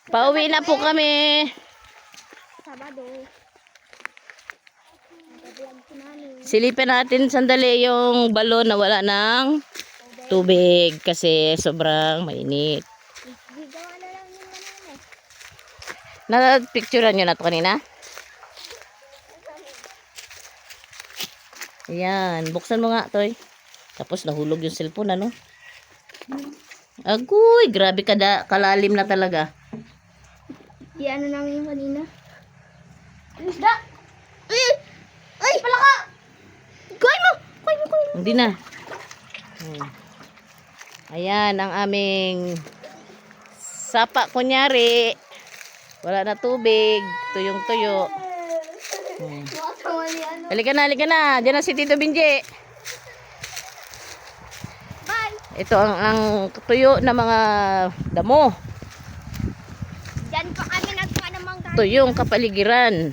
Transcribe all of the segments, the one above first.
Pauwi na po kami. Sabado. Silipin natin sandali yung balon na wala ng tubig kasi sobrang mainit. Gawa na lang yung banana. Na-picturean nyo na ito kanina? Ayan, buksan mo nga, Toy. Tapos nahulog yung cellphone, ano? Agoy, grabe kalalim na talaga. Ano namin yung kanina. Isda! Ay! Palaka! Kuhay mo! Kuhay mo! Hindi na. Ayan, ang aming sapa, kunyari. Wala na tubig. Tuyong-tuyo. Halika na. Diyan na si Tito Binje. Bye! Ito ang tuyo na mga damo. Diyan pa kami nagpa ng mangga. Tuyong kapaligiran.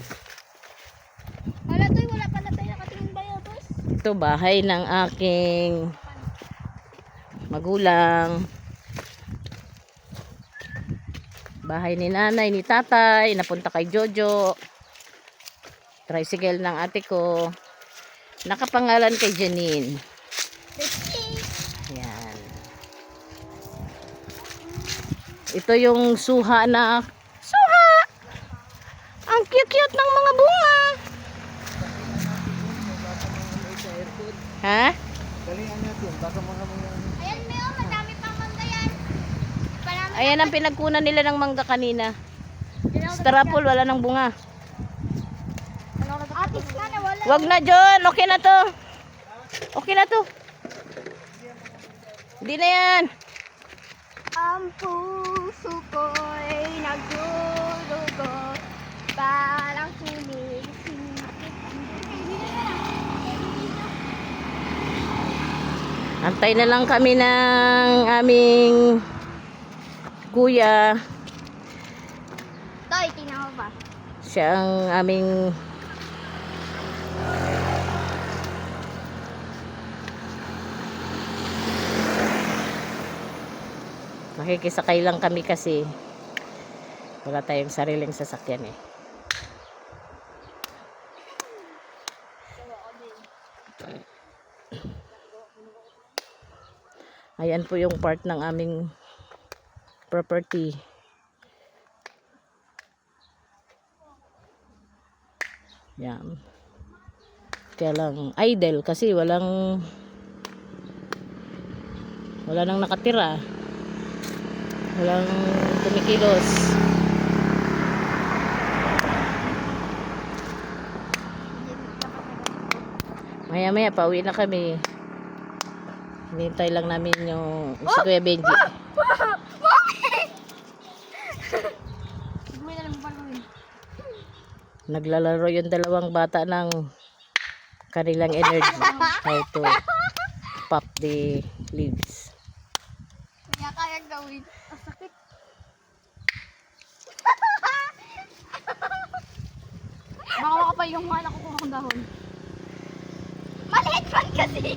Wala tayo, wala pala tayo nakatingin bayabas. Ito bahay ng aking magulang. Bahay ni nanay, ni tatay. Napunta kay Jojo. Tricycle ng ate ko. Nakapangalan kay Janine. Ayan. Ito yung suha na. Suha! Ang cute-cute ng mga bunga. Ha? Galingan natin, baka mga Ayan, Meo, madami pang mangga yan. Ayan ang pinagkunan nila ng mangga kanina. Strapol, wala ng bunga. Atis ka na, wala. Wag na, John. Okay na to. Okay na to. Hindi na yan. Ang puso ko'y nagdudugo, parang sumisipit. Antay na lang kami ng aming kuya. Toy, tingnan mo ba? Siya ang aming makikisakay lang kami kasi wala tayong sariling sasakyan eh. Ayan po yung part ng aming property. Yan. Kaya lang idle kasi wala nang nakatira. Walang kumikilos. Maya pauwi na kami. Hinintay lang namin yung si Kuya Benji. Naglalaro yung dalawang bata ng kanilang energy. How to pop the leaves. Kaya kaya gawin. Ang sakit. Baka makapay yung mga nakukuha kong dahon. Maliit man kasi.